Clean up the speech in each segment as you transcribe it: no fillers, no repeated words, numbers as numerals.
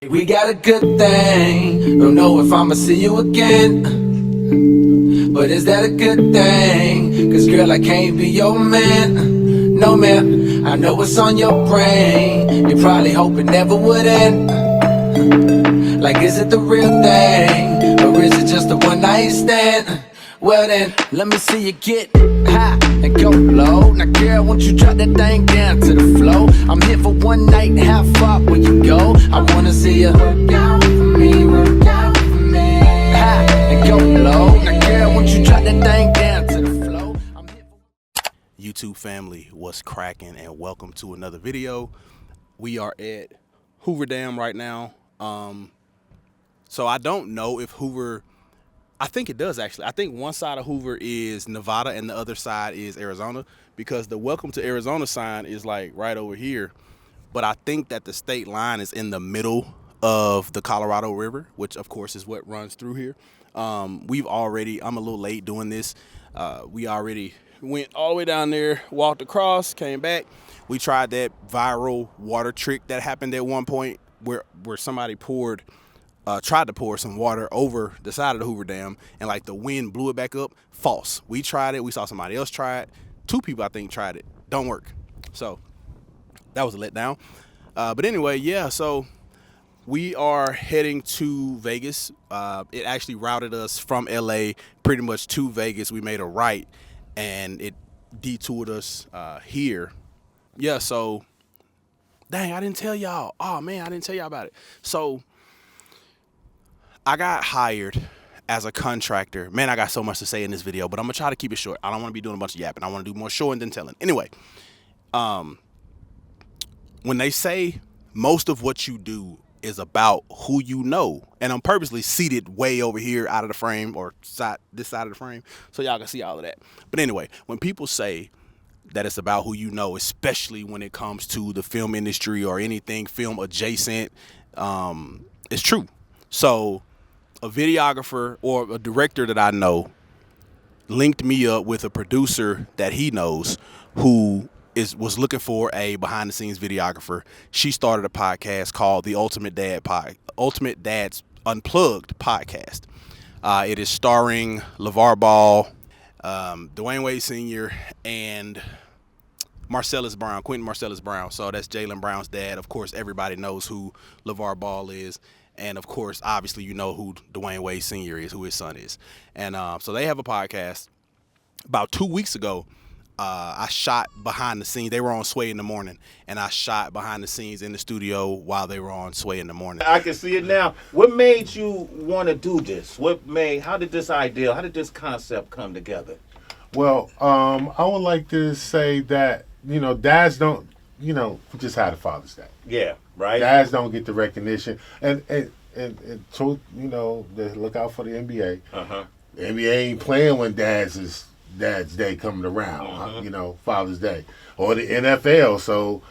We got a good thing, don't know if I'ma see you again, but is that a good thing? Cause girl, I can't be your man, no man. I know it's on your brain, you probably hope it never would end. Like, is it the real thing, or is it just a one night stand? Well then, let me see you get high and go low. Now girl, won't you drop that thing down to the floor? I'm here for one night, how far will you go? I wanna see you work out for me, work out for me. High and go low. Now girl, won't you drop that thing down to the floor? I'm here for YouTube family, what's cracking, and welcome to another video. We are at Hoover Dam right now. So I don't know if Hoover, I think it does actually. I think one side of Hoover is Nevada and the other side is Arizona, because the welcome to Arizona sign is like right over here. But I think that the state line is in the middle of the Colorado River, which of course is what runs through here. I'm a little late doing this. We already went all the way down there, walked across, came back. We tried that viral water trick that happened at one point where somebody tried to pour some water over the side of the Hoover Dam, and like the wind blew it back up. False. We tried it. We saw somebody else try it. 2 people, I think, tried it. Don't work. So that was a letdown. But anyway, yeah, so we are heading to Vegas. It actually routed us from LA pretty much to Vegas. We made a right, and it detoured us here. Yeah, so, dang, I didn't tell y'all. Oh, man, I didn't tell y'all about it. So I got hired as a contractor. Man, I got so much to say in this video, but I'm going to try to keep it short. I don't want to be doing a bunch of yapping. I want to do more showing than telling. Anyway, when they say most of what you do is about who you know, and I'm purposely seated way over here out of the frame, or this side of the frame, so y'all can see all of that. But anyway, when people say that it's about who you know, especially when it comes to the film industry or anything film adjacent, it's true. So a videographer or a director that I know linked me up with a producer that he knows who was looking for a behind the scenes videographer. She started a podcast called the Ultimate Dad's Unplugged podcast. It is starring LeVar Ball, Dwayne Wade Sr., and Quentin Marcellus Brown. So that's Jaylen Brown's dad. Of course, everybody knows who LeVar Ball is. And of course, obviously, you know who Dwayne Wade Sr. is, who his son is. And so they have a podcast. About 2 weeks ago, I shot behind the scenes. They were on Sway in the Morning, and I shot behind the scenes in the studio while they were on Sway in the Morning. I can see it now. What made you want to do this? How did this concept come together? Well, I would like to say that, dads don't, we just had a Father's Day. Yeah, right. Dads don't get the recognition. And truth, they look out for the NBA. Uh-huh. The NBA ain't playing when Dad's Day coming around, Father's Day. Or the NFL, so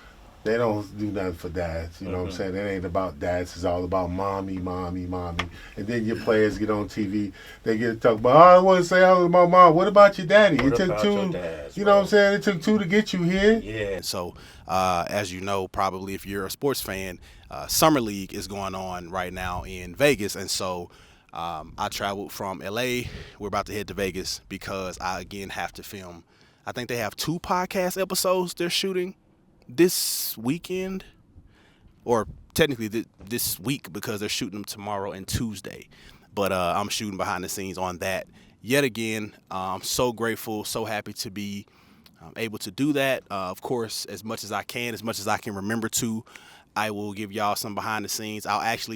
they don't do nothing for dads. You know what I'm saying? It ain't about dads. It's all about mommy. And then your players get on TV. They get to talk about, I want to say all about mom. What about your daddy? It took 2, dads, you know what I'm saying? It took 2 to get you here. Yeah. So, as you know, probably if you're a sports fan, Summer League is going on right now in Vegas. And so I traveled from LA. We're about to head to Vegas because I, again, have to film. I think they have 2 podcast episodes they're shooting this weekend, or technically this week, because they're shooting them tomorrow and Tuesday. But I'm shooting behind the scenes on that yet again. I'm so grateful, so happy to be able to do that. Of course, as much as I can remember to, I will give y'all some behind the scenes.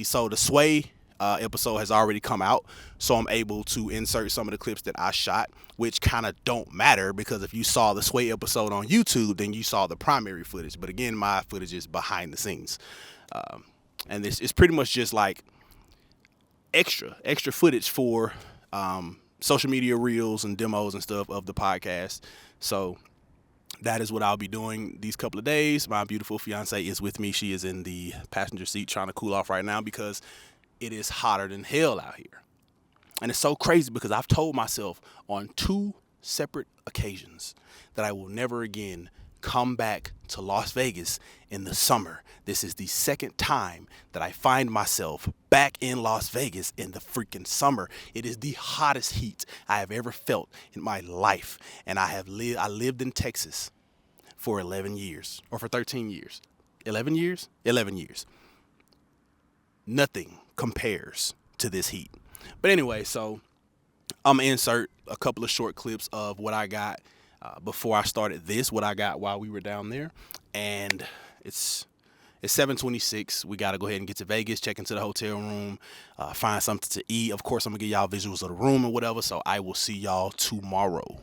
So the Sway episode has already come out, so I'm able to insert some of the clips that I shot, which kind of don't matter, because if you saw the Sway episode on YouTube, then you saw the primary footage. But again, my footage is behind the scenes, and it's pretty much just like extra footage for social media reels and demos and stuff of the podcast. So that is what I'll be doing these couple of days. My beautiful fiance is with me. She is in the passenger seat trying to cool off right now because it is hotter than hell out here. And it's so crazy because I've told myself on 2 separate occasions that I will never again come back to Las Vegas in the summer. This is the second time that I find myself back in Las Vegas in the freaking summer. It is the hottest heat I have ever felt in my life. And I lived in Texas for 11 years, or for 13 years. 11 years? 11 years. Nothing compares to this heat. But anyway, so I'm gonna insert a couple of short clips of what I got before I started this, what I got while we were down there. And it's 7:26. We got to go ahead and get to Vegas, check into the hotel room, find something to eat. Of course, I'm going to give y'all visuals of the room or whatever. So I will see y'all tomorrow.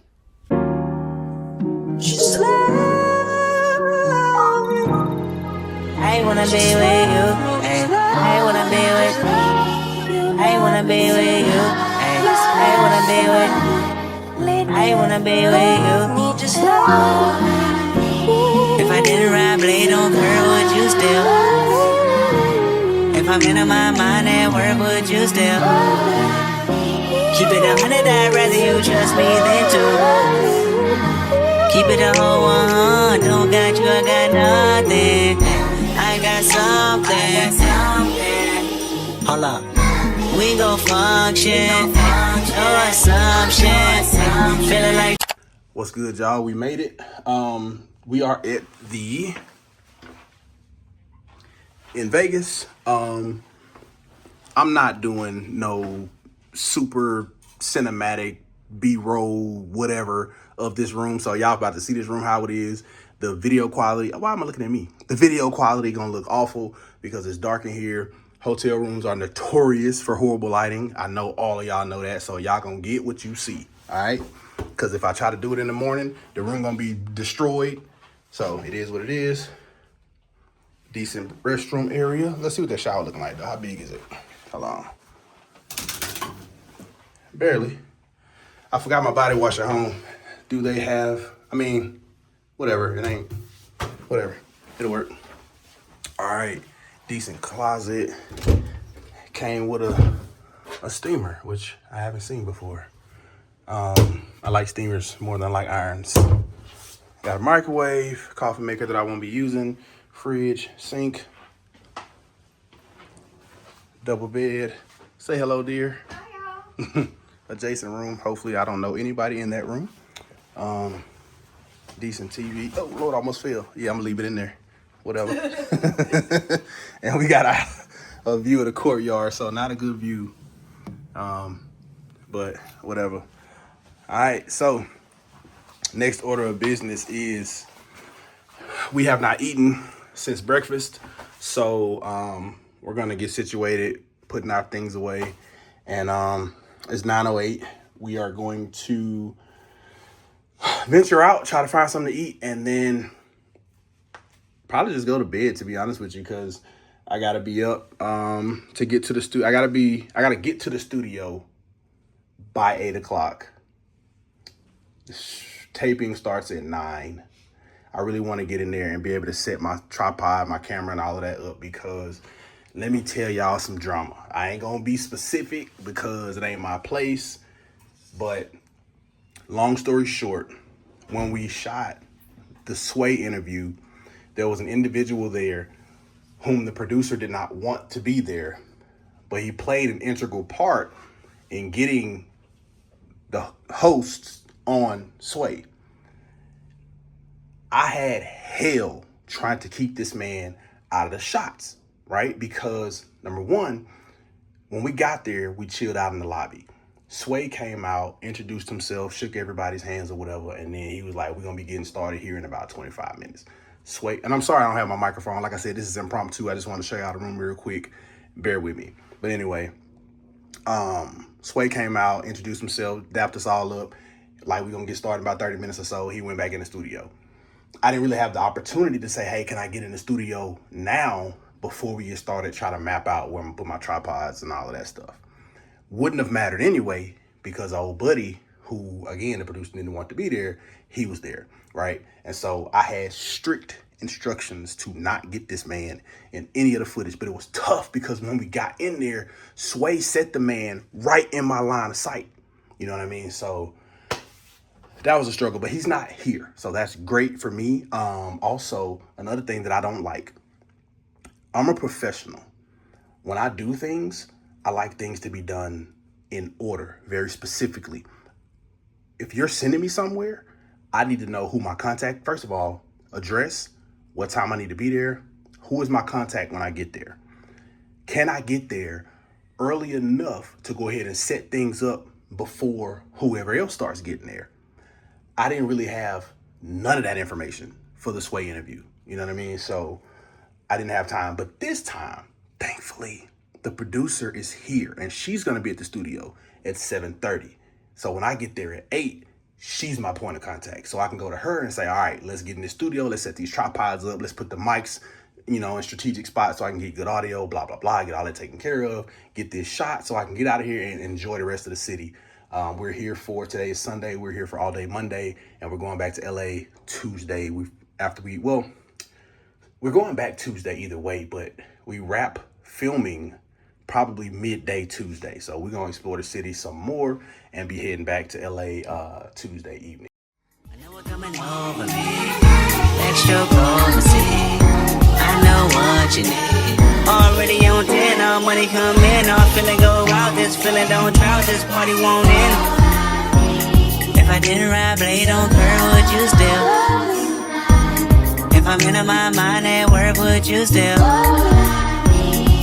I wanna be with you. Ay, I wanna be with you. I wanna be with you. Ay, I wanna be with you. I wanna be with you. If I didn't ride blade on curve, would you still? If I'm in my mind at work, would you still? Keep it 100, I'd rather you trust me than two. Keep it a whole 100, don't got you, I got nothing. I got something. Hold up. We gon' function. No assumption. Feeling like. What's good, y'all? We made it. We are at in Vegas. I'm not doing no super cinematic B-roll whatever of this room. So y'all about to see this room how it is. The video quality, why am I looking at me? The video quality gonna look awful because it's dark in here. Hotel rooms are notorious for horrible lighting. I know all of y'all know that, so y'all gonna get what you see, all right? Because if I try to do it in the morning, the room gonna be destroyed. So it is what it is. Decent restroom area. Let's see what that shower looking like though. How big is it? Hold on. Barely. I forgot my body wash at home. Do they have, I mean, whatever, it ain't, whatever, it'll work. All right, decent closet. Came with a steamer, which I haven't seen before. I like steamers more than I like irons. Got a microwave, coffee maker that I won't be using, fridge, sink, double bed. Say hello, dear. Hi, y'all. Adjacent room. Hopefully I don't know anybody in that room. Decent TV. Oh, Lord, I almost fell. Yeah, I'm gonna leave it in there. Whatever. And we got a view of the courtyard, so not a good view. But whatever. All right, so next order of business is we have not eaten since breakfast. So we're gonna get situated, putting our things away. And it's 9:08. We are going to venture out, try to find something to eat, and then probably just go to bed, to be honest with you, because I gotta be up to get to the studio. I gotta get to the studio by 8 o'clock. Taping starts at 9. I really want to get in there and be able to set my tripod, my camera, and all of that up, because let me tell y'all some drama. I ain't gonna be specific because it ain't my place, but long story short, when we shot the Sway interview, there was an individual there whom the producer did not want to be there, but he played an integral part in getting the hosts on Sway. I had hell trying to keep this man out of the shots, right? Because number one, when we got there, we chilled out in the lobby. Sway came out, introduced himself, shook everybody's hands or whatever, and then he was like, we're gonna be getting started here in about 25 minutes. Sway, and I'm sorry I don't have my microphone. Like I said, this is impromptu. I just want to show y'all the room real quick. Bear with me. But anyway, Sway came out, introduced himself, dapped us all up. Like, we're gonna get started in about 30 minutes or so. He went back in the studio. I didn't really have the opportunity to say, hey, can I get in the studio now before we get started, try to map out where I'm gonna put my tripods and all of that stuff. Wouldn't have mattered anyway, because old buddy, who, again, the producer didn't want to be there, he was there, right? And so I had strict instructions to not get this man in any of the footage, but it was tough because when we got in there, Sway set the man right in my line of sight. You know what I mean? So that was a struggle, but he's not here. So that's great for me. Also, another thing that I don't like, I'm a professional. When I do things, I like things to be done in order, very specifically. If you're sending me somewhere, I need to know who my contact, first of all, address, what time I need to be there, who is my contact when I get there. Can I get there early enough to go ahead and set things up before whoever else starts getting there? I didn't really have none of that information for the Sway interview. You know what I mean? So I didn't have time. But this time, thankfully, the producer is here and she's going to be at the studio at 7:30. So when I get there at 8, she's my point of contact. So I can go to her and say, all right, let's get in the studio. Let's set these tripods up. Let's put the mics, you know, in strategic spots so I can get good audio, blah, blah, blah, get all that taken care of, get this shot so I can get out of here and enjoy the rest of the city. We're here for, today is Sunday, we're here for all day Monday, and we're going back to LA Tuesday. We're going back Tuesday either way, but we wrap filming probably midday Tuesday. So we're gonna explore the city some more and be heading back to LA Tuesday evening. I know what's coming over me. Extra see. I know what you need. Already on 10, all money come in. All finna go out, this feeling don't drought, this party won't end. If I didn't ride blade on curve, would you still? If I'm in my mind at work, would you still?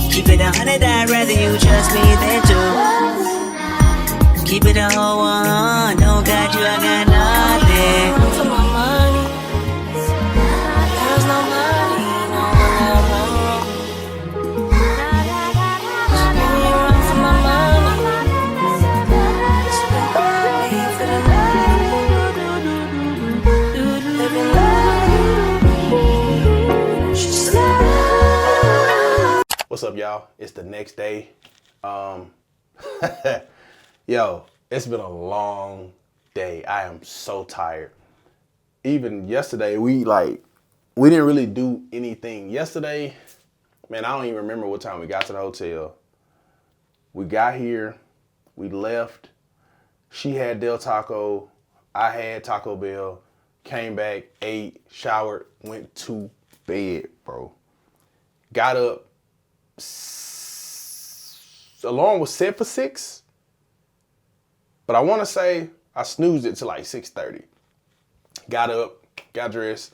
Keep it 100, I'd rather you trust me than two. Keep it a whole one, don't got you, I got nothing. For my money, there's no money, no one for my money. What's up, y'all? It's the next day. Yo, it's been a long day. I am so tired. Even yesterday, we didn't really do anything. Yesterday, man, I don't even remember what time we got to the hotel. We got here, we left. She had Del Taco, I had Taco Bell, came back, ate, showered, went to bed, bro. Got up, alarm was set for 6, but I want to say I snoozed it to like 6:30. Got up, got dressed,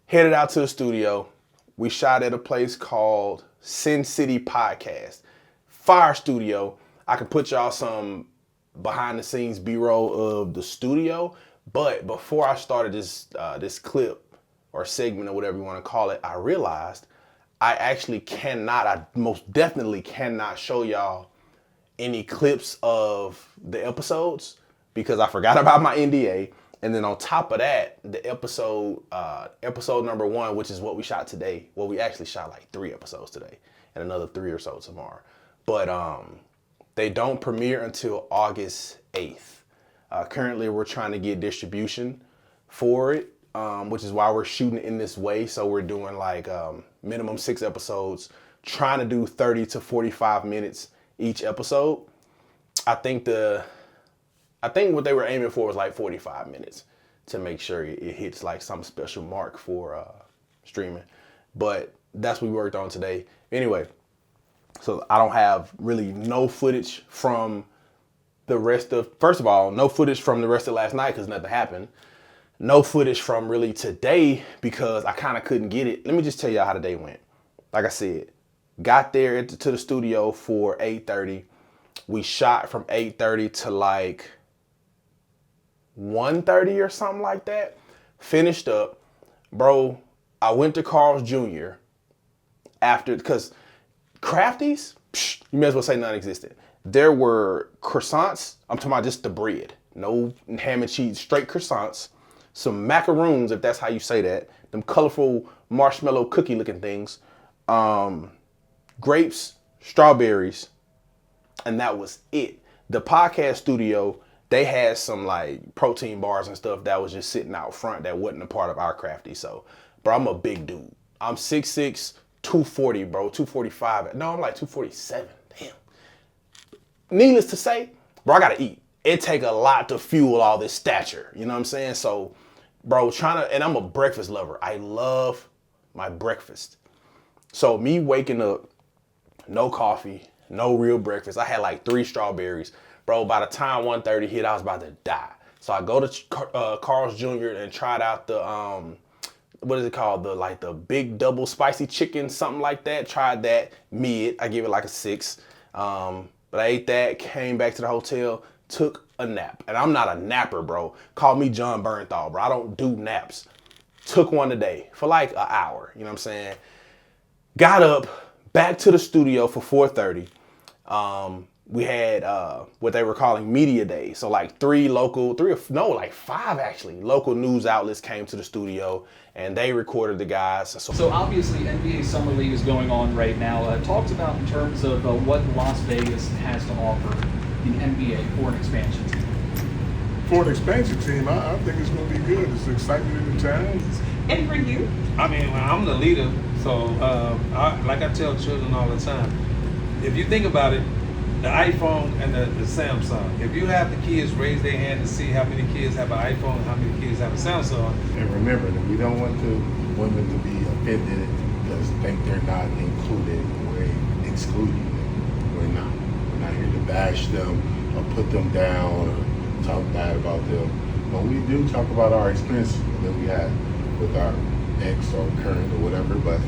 headed out to the studio. We shot at a place called Sin City Podcast. Fire studio. I can put y'all some behind the scenes B-roll of the studio, but before I started this clip or segment or whatever you want to call it, I realized I most definitely cannot show y'all any clips of the episodes because I forgot about my NDA. And then on top of that, the episode number 1, which is what we shot today. Well, we actually shot like 3 episodes today and another 3 or so tomorrow. But they don't premiere until August 8th. Currently, we're trying to get distribution for it. Which is why we're shooting it in this way. So we're doing like minimum 6 episodes, trying to do 30 to 45 minutes each episode. I think what they were aiming for was like 45 minutes to make sure it hits like some special mark for streaming. But that's what we worked on today. Anyway, so I don't have really no footage from the rest of, first of all, no footage from the rest of last night because nothing happened. No footage from really today because I kind of couldn't get it. Let me just tell y'all how the day went. Like I said, got there to the studio for 8:30. We shot from 8:30 to like 1:30 or something like that. Finished up. Bro, I went to Carl's Jr. after, because Crafties, you may as well say non-existent. There were croissants. I'm talking about just the bread. No ham and cheese, straight croissants. Some macaroons, if that's how you say that. Them colorful marshmallow cookie looking things. Grapes, strawberries, and that was it. The podcast studio, they had some like protein bars and stuff that was just sitting out front that wasn't a part of our Crafty. So, bro, I'm a big dude. I'm 6'6", 240, bro, 245. No, I'm like 247. Damn. Needless to say, bro, I gotta eat. it take a lot to fuel all this stature. You know what I'm saying? So, bro, and I'm a breakfast lover. I love my breakfast. So me waking up, no coffee, no real breakfast. I had like 3 strawberries. Bro, by the time 1:30 hit, I was about to die. So I go to Carl's Jr. and tried out the, what is it called? The big double spicy chicken, something like that. Tried that mid. I give it like a 6. But I ate that, came back to the hotel, took a nap. And I'm not a napper, bro. Call me John Bernthal, bro. I don't do naps. Took one today for like an hour. You know what I'm saying? Got up, back to the studio for 4:30. We had what they were calling media days. So like 5 actually, local news outlets came to the studio and they recorded the guys. So obviously NBA Summer League is going on right now. Talked about in terms of what Las Vegas has to offer in NBA for an expansion team. For an expansion team, I think it's going to be good. It's excitement in the town. And for you? I mean, I'm the leader, so like I tell children all the time, if you think about it, the iPhone and the Samsung, if you have the kids raise their hand to see how many kids have an iPhone and how many kids have a Samsung. And remember that we don't want the women to be offended because they think they're not included. We're excluding them. We're not. We're not here to bash them or put them down or talk bad about them. But we do talk about our experience that we had with our ex or current or whatever. But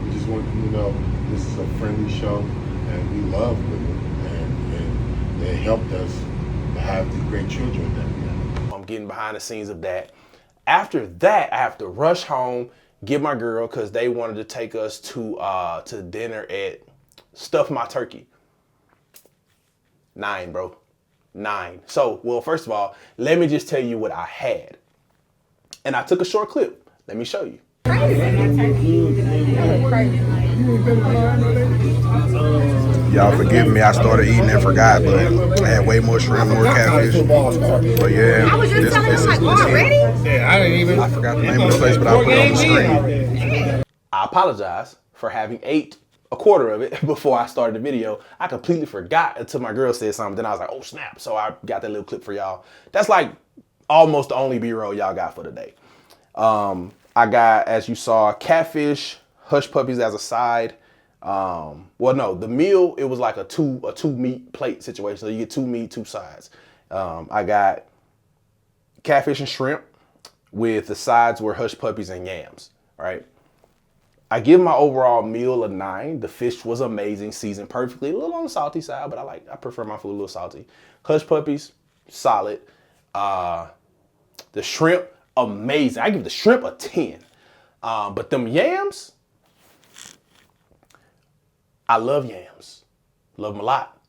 we just want you to know this is a friendly show and we love women. And they helped us to have the great children that we have. I'm getting behind the scenes of that. After that, I have to rush home, get my girl, because they wanted to take us to dinner at Stuff My Turkey. 9, bro. 9. So, well, first of all, let me just tell you what I had. And I took a short clip. Let me show you. Y'all forgive me, I started eating and forgot, but I had way more shrimp, more catfish. But yeah, I was just telling him, like, already? Yeah, I forgot the name of the place, but I'll put it on the screen. I apologize for having ate a quarter of it before I started the video. I completely forgot until my girl said something. Then I was like, oh snap. So I got that little clip for y'all. That's like almost the only B-roll y'all got for today. I got, as you saw, catfish, hush puppies as a side. Well, no, the meal, it was like a two meat plate situation. So you get 2 meat, 2 sides. I got catfish and shrimp with the sides were hush puppies and yams, right? I give my overall meal a 9. The fish was amazing, seasoned perfectly. A little on the salty side, but I prefer my food a little salty. Hush puppies, solid. The shrimp, amazing. I give the shrimp a 10. But them yams, I love yams. Love them a lot.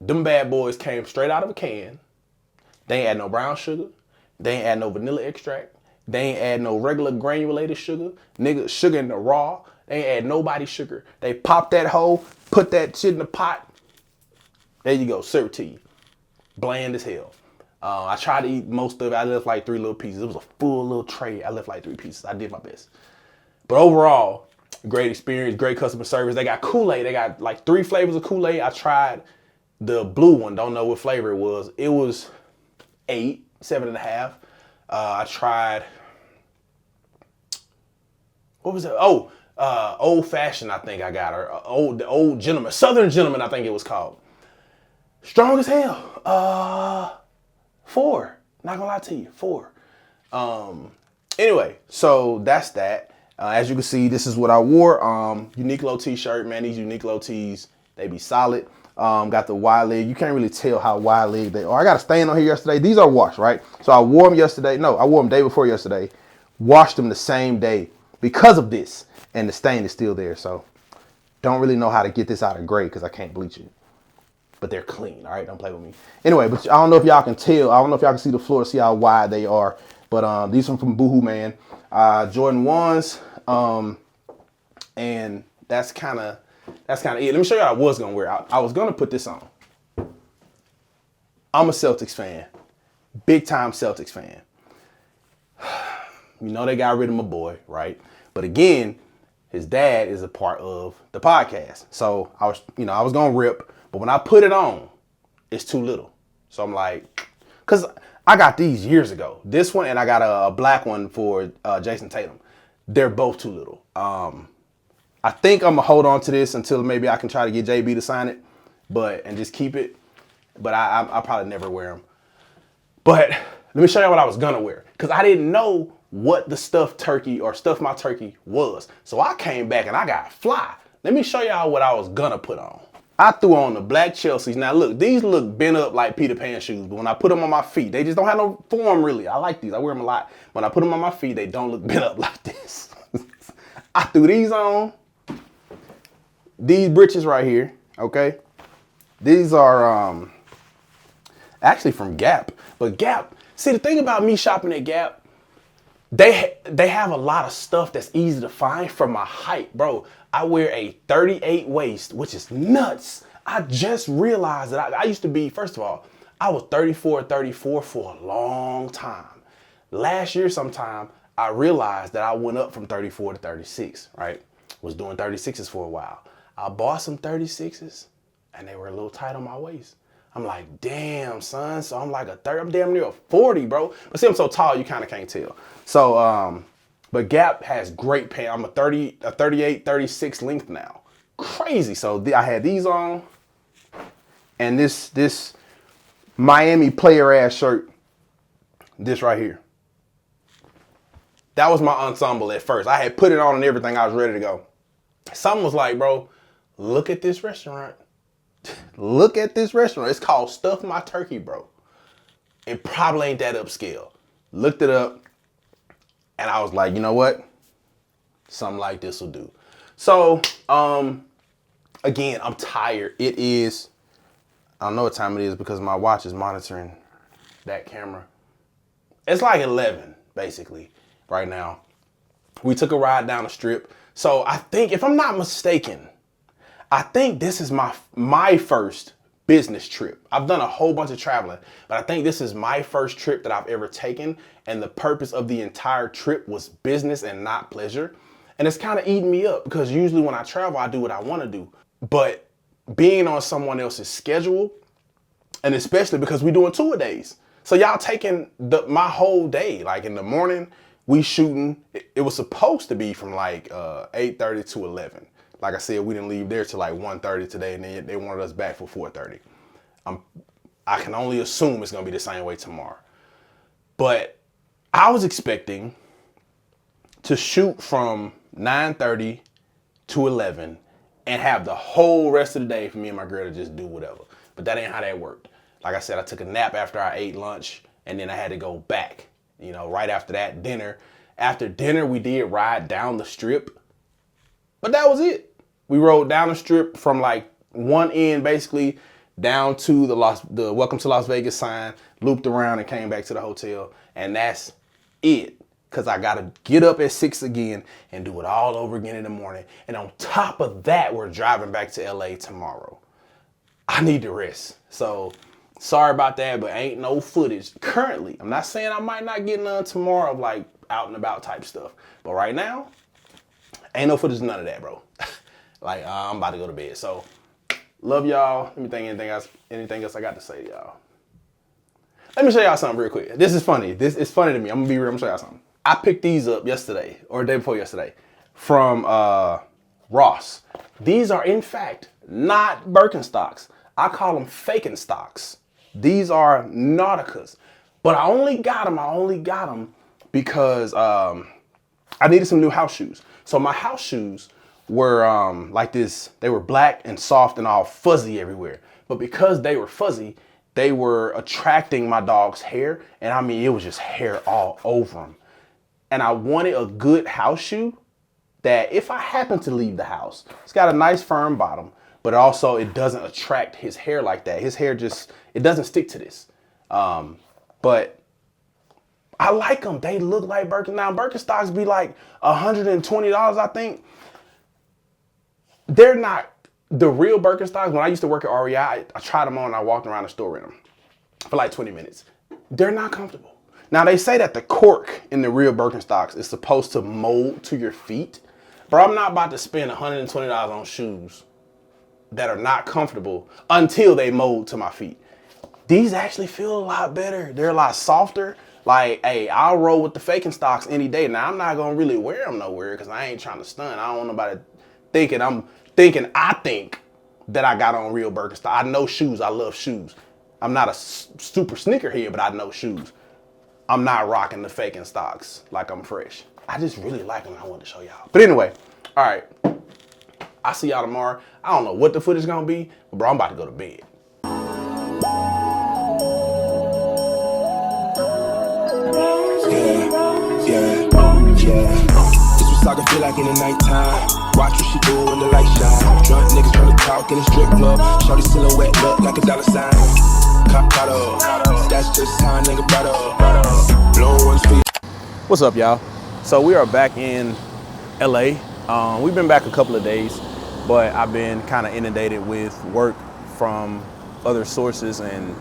Them bad boys came straight out of a can. They ain't add no brown sugar. They ain't add no vanilla extract. They ain't add no regular granulated sugar. Nigga, sugar in the raw. They ain't add nobody sugar. They pop that hole, put that shit in the pot. There you go, serve it to you. Bland as hell. I tried to eat most of it. I left like 3 little pieces. It was a full little tray. I left like 3 pieces. I did my best. But overall, great experience, great customer service. They got Kool-Aid. They got like 3 flavors of Kool-Aid. I tried the blue one. Don't know what flavor it was. It was 8, 7.5. I tried, what was it? Oh, Old Fashioned, I think I got, or the old gentleman, Southern Gentleman, I think it was called. Strong as hell. 4. Not gonna lie to you, 4. Anyway, so that's that. As you can see, this is what I wore. Uniqlo t-shirt, man. These Uniqlo tees, they be solid. Got the wide leg. You can't really tell how wide leg they are. I got a stain on here yesterday. These are washed, right? So I wore them yesterday. No, I wore them day before yesterday. Washed them the same day because of this. And the stain is still there. So don't really know how to get this out of gray because I can't bleach it. But they're clean, all right? Don't play with me. Anyway, but I don't know if y'all can tell. I don't know if y'all can see the floor to see how wide they are. But these are from Boohoo Man. Jordan 1s. And that's kind of it. Let me show you what I was going to wear. I was going to put this on. I'm a Celtics fan. Big time Celtics fan. You know they got rid of my boy, right? But again, his dad is a part of the podcast. So I was going to rip. But when I put it on, it's too little. So I'm like, cause I got these years ago. This one and I got a black one for Jason Tatum. They're both too little. I think I'm gonna hold on to this until maybe I can try to get JB to sign it, and just keep it. But I'll probably never wear them. But let me show you what I was gonna wear, because I didn't know what the stuffed turkey or stuff my turkey was. So I came back and I got fly. Let me show y'all what I was gonna put on. I threw on the black Chelseas. Now look, these look bent up like Peter Pan shoes, but when I put them on my feet, they just don't have no form really. I like these, I wear them a lot. When I put them on my feet, they don't look bent up like this. I threw these on. These britches right here, okay? These are actually from Gap. But Gap, see the thing about me shopping at Gap, they have a lot of stuff that's easy to find for my height, bro. I wear a 38 waist, which is nuts. I just realized that I used to be, first of all, I was 34 for a long time. Last year sometime, I realized that I went up from 34 to 36, right? Was doing 36s for a while. I bought some 36s and they were a little tight on my waist. I'm like, damn, son. So I'm like I'm damn near a 40, bro. But see, I'm so tall, you kind of can't tell. So, but Gap has great pants. I'm a 38, 36 length now. Crazy. So I had these on and this Miami player ass shirt, this right here. That was my ensemble at first. I had put it on and everything. I was ready to go. Someone was like, bro, look at this restaurant. Look at this restaurant. It's called Stuff My Turkey, bro. It probably ain't that upscale. Looked it up and I was like, you know what? Something like this will do. So, again, I'm tired. It is, I don't know what time it is because my watch is monitoring that camera. It's like 11, basically, right now. We took a ride down the strip. So I think, if I'm not mistaken, I think this is my first business trip. I've done a whole bunch of traveling, but I think this is my first trip that I've ever taken. And the purpose of the entire trip was business and not pleasure. And it's kind of eating me up because usually when I travel, I do what I want to do. But being on someone else's schedule, and especially because we're doing tour days. So y'all taking my whole day, like in the morning, we shooting. It was supposed to be from like 8:30 to 11. Like I said, we didn't leave there till like 1:30 today, and then they wanted us back for 4:30. I can only assume it's gonna be the same way tomorrow. But I was expecting to shoot from 9:30 to 11 and have the whole rest of the day for me and my girl to just do whatever. But that ain't how that worked. Like I said, I took a nap after I ate lunch, and then I had to go back. You know, right after that, dinner. After dinner, we did ride down the strip. But that was it. We rode down the strip from like one end basically down to the Welcome to Las Vegas sign, looped around and came back to the hotel. And that's it. Cause I gotta get up at 6 again and do it all over again in the morning. And on top of that, we're driving back to LA tomorrow. I need to rest. So sorry about that, but ain't no footage currently. I'm not saying I might not get none tomorrow of like out and about type stuff. But right now, ain't no footage, none of that, bro. Like, I'm about to go to bed. So, love y'all. Let me think anything else I got to say to y'all. Let me show y'all something real quick. This is funny. This is funny to me. I'm gonna be real. I'm gonna show y'all something. I picked these up yesterday, or the day before yesterday, from Ross. These are, in fact, not Birkenstocks. I call them faking stocks. These are Nauticas. But I only got them because I needed some new house shoes. So my house shoes were like this. They were black and soft and all fuzzy everywhere. But because they were fuzzy, they were attracting my dog's hair. And I mean, it was just hair all over him. And I wanted a good house shoe that if I happen to leave the house, it's got a nice firm bottom, but also it doesn't attract his hair like that. His hair just, it doesn't stick to this. But I like them. They look like Birkenstocks be like $120, I think. They're not the real Birkenstocks. When I used to work at REI, I tried them on and I walked around the store in them for like 20 minutes. They're not comfortable. Now they say that the cork in the real Birkenstocks is supposed to mold to your feet. But I'm not about to spend $120 on shoes that are not comfortable until they mold to my feet. These actually feel a lot better. They're a lot softer. Like, hey, I'll roll with the faking stocks any day. Now, I'm not gonna really wear them nowhere because I ain't trying to stun. I don't want nobody thinking I think that I got on real Birkenstock. I know shoes. I love shoes. I'm not a super sneakerhead, but I know shoes. I'm not rocking the faking stocks like I'm fresh. I just really like them. I wanted to show y'all. But anyway, all right. I'll see y'all tomorrow. I don't know what the footage is gonna be, but bro, I'm about to go to bed. This was like I feel like in the nighttime. Watch what she do when the light shine. Drunk niggas trying to talk in a strip club. Shorty silhouette look like a dollar sign. Caught up. That's just how a nigga brought up. Blow one's feet. What's up, y'all? So we are back in LA. We've been back a couple of days, but I've been kind of inundated with work from other sources and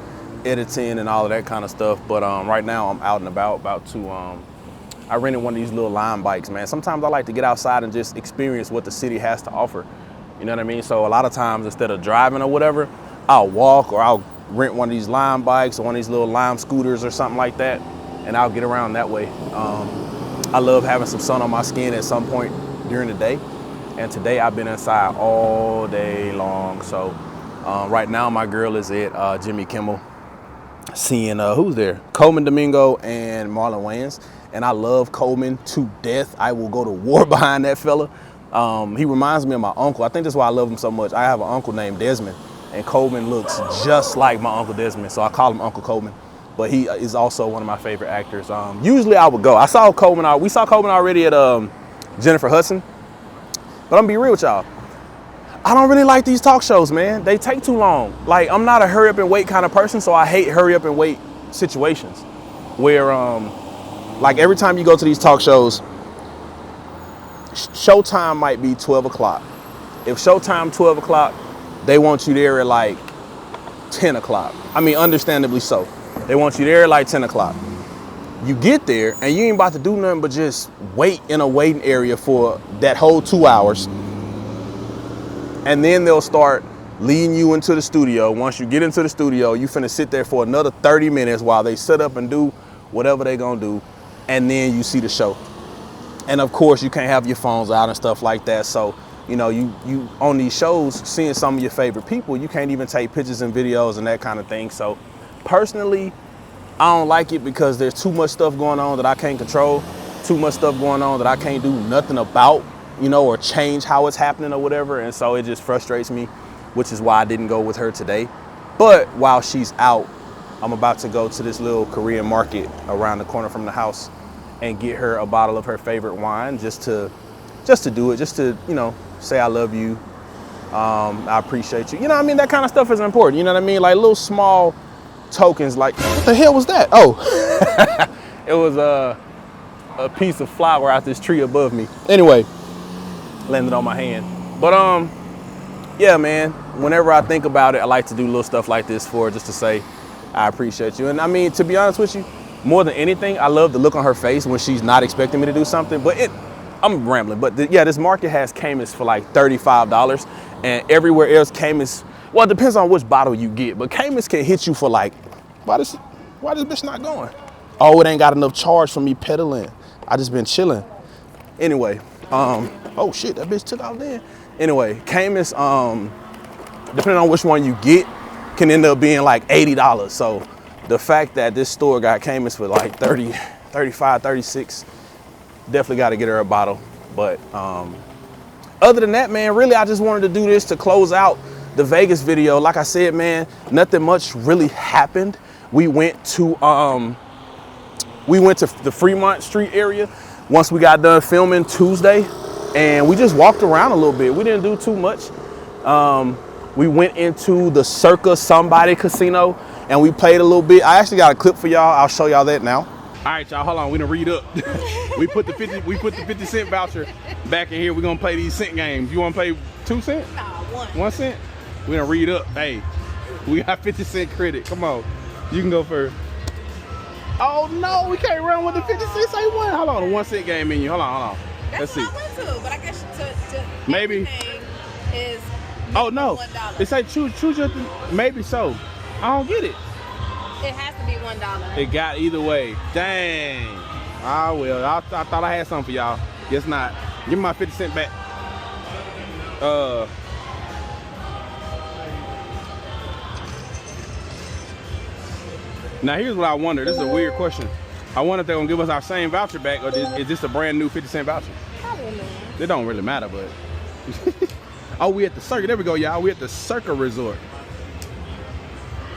editing and all of that kind of stuff. But right now I'm out and about to I rented one of these little Lime bikes, man. Sometimes I like to get outside and just experience what the city has to offer. You know what I mean? So a lot of times instead of driving or whatever, I'll walk or I'll rent one of these Lime bikes or one of these little Lime scooters or something like that, and I'll get around that way. I love having some sun on my skin at some point during the day. And today I've been inside all day long. So right now my girl is at Jimmy Kimmel seeing, who's there? Coleman Domingo and Marlon Wayans. And I love Coleman to death. I will go to war behind that fella. He reminds me of my uncle. I think that's why I love him so much. I have an uncle named Desmond, and Coleman looks just like my Uncle Desmond. So I call him Uncle Coleman. But he is also one of my favorite actors. Usually I would go. We saw Coleman already at Jennifer Hudson. But I'm gonna be real with y'all. I don't really like these talk shows, man. They take too long. Like, I'm not a hurry up and wait kind of person, so I hate hurry up and wait situations where, like every time you go to these talk shows, showtime might be 12 o'clock. If showtime 12 o'clock, they want you there at like 10 o'clock. I mean, understandably so. They want you there at like 10 o'clock. You get there and you ain't about to do nothing but just wait in a waiting area for that whole 2 hours. And then they'll start leading you into the studio. Once you get into the studio, you finna sit there for another 30 minutes while they set up and do whatever they gonna do. And then you see the show. And of course you can't have your phones out and stuff like that. So, you know, you on these shows, seeing some of your favorite people, you can't even take pictures and videos and that kind of thing. So personally, I don't like it because there's too much stuff going on that I can't control, too much stuff going on that I can't do nothing about, you know, or change how it's happening or whatever. And so it just frustrates me, which is why I didn't go with her today. But while she's out, I'm about to go to this little Korean market around the corner from the house and get her a bottle of her favorite wine just to do it, just to, you know, say I love you, I appreciate you. You know what I mean? That kind of stuff is important, you know what I mean? Like little small tokens, like, what the hell was that? Oh, it was a piece of flower out this tree above me. Anyway, landed on my hand. But yeah, man, whenever I think about it, I like to do little stuff like this for her, just to say I appreciate you. And I mean, to be honest with you, more than anything, I love the look on her face when she's not expecting me to do something. But I'm rambling, but yeah, this market has Camus for like $35, and everywhere else Camus, well, it depends on which bottle you get, but Camus can hit you for like, why this bitch not going? Oh, it ain't got enough charge for me pedaling. I just been chilling. Anyway, oh shit, that bitch took off then. Anyway, Camus, depending on which one you get, can end up being like $80. So the fact that this store got Camus for like 30, 35, 36, definitely got to get her a bottle. But other than that, man, really, I just wanted to do this to close out the Vegas video. Like I said, man, nothing much really happened. We went to the Fremont Street area once we got done filming Tuesday, and we just walked around a little bit. We didn't do too much. We went into the Circa Somebody Casino and we played a little bit. I actually got a clip for y'all. I'll show y'all that now. All right, y'all, hold on. We done read up. we put the 50 cent voucher back in here. We're gonna play these cent games. You wanna play 2 cents? Nah, 1 cent. We done read up. Hey, we got 50 cent credit. Come on, you can go first. Oh no, we can't run with the 50 cents. Ain't one. Hold on, the 1 cent game menu. Hold on. Let's see. That's what I went to, but I guess to maybe is oh no, $1. it say choose your maybe so. I don't get it. It has to be $1. It got either way. Dang. Ah, well, I thought I had something for y'all. Guess not. Give me my 50 cent back. Now here's what I wonder. This is a weird question. I wonder if they're gonna give us our same voucher back, or is this a brand new 50 cent voucher? Probably not. It don't really matter, but. Oh, we at the Circa. There we go, y'all. We at the Circa Resort.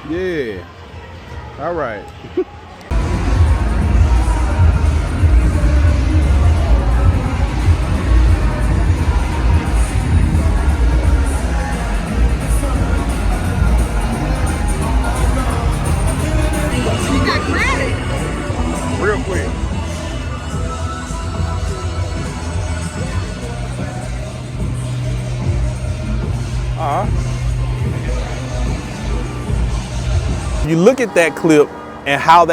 Yeah. All right. Real quick. You look at that clip and how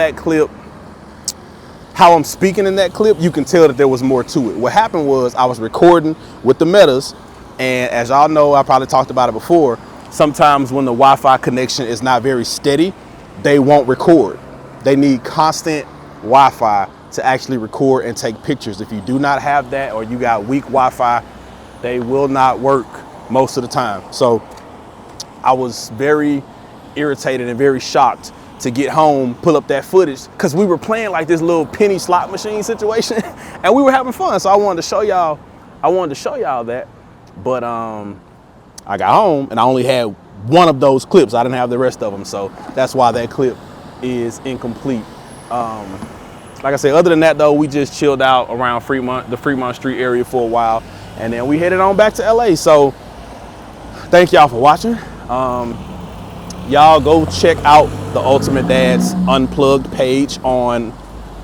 I'm speaking in that clip, you can tell that there was more to it. What happened was I was recording with the Metas, and as y'all know, I probably talked about it before, sometimes when the Wi-Fi connection is not very steady, they won't record. They need constant Wi-Fi to actually record and take pictures. If you do not have that, or you got weak Wi-Fi, they will not work most of the time. So I was very irritated and very shocked to get home, pull up that footage, because we were playing like this little penny slot machine situation and we were having fun. So I wanted to show y'all that. But I got home and I only had one of those clips. I didn't have the rest of them. So that's why that clip is incomplete. Like I said, other than that though, we just chilled out around the Fremont Street area for a while, and then we headed on back to LA. So thank y'all for watching. Y'all go check out the Ultimate Dad's Unplugged page on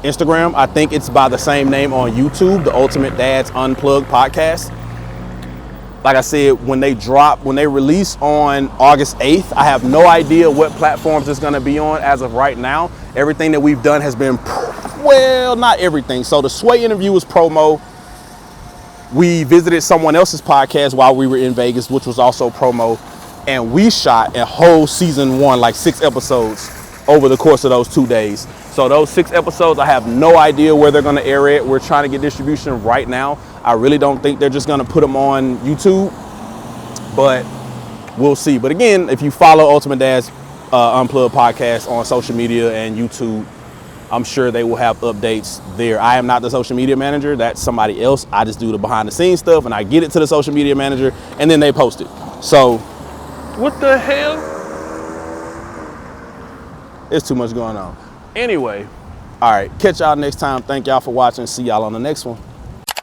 Instagram. I think it's by the same name on YouTube, the Ultimate Dad's Unplugged podcast. Like I said, when they release on August 8th, I have no idea what platforms it's gonna be on as of right now. Everything that we've done has been, well, not everything. So the Sway interview was promo. We visited someone else's podcast while we were in Vegas, which was also promo. And we shot a whole season 1, like 6 episodes over the course of those 2 days. So those 6 episodes, I have no idea where they're gonna air it. We're trying to get distribution right now. I really don't think they're just gonna put them on YouTube, but we'll see. But again, if you follow Ultimate Dad's Unplugged podcast on social media and YouTube, I'm sure they will have updates there. I am not the social media manager. That's somebody else. I just do the behind the scenes stuff and I get it to the social media manager and then they post it. So what the hell? It's too much going on. Anyway, all right, catch y'all next time. Thank y'all for watching. See y'all on the next one.